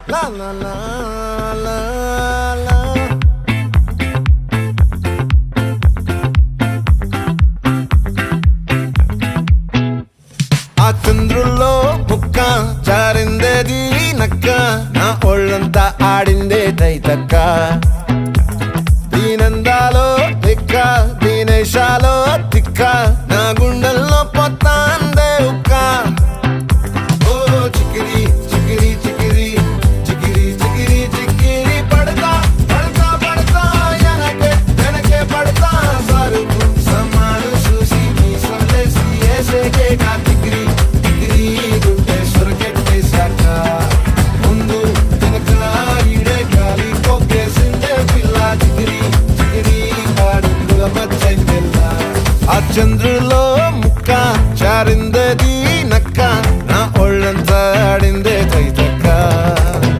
La la la la la. ఆ చంద్రుల్లో బుక్క జారిందేది నక్క నా ఒళ్ళంతా ఆడిందే తైతక్క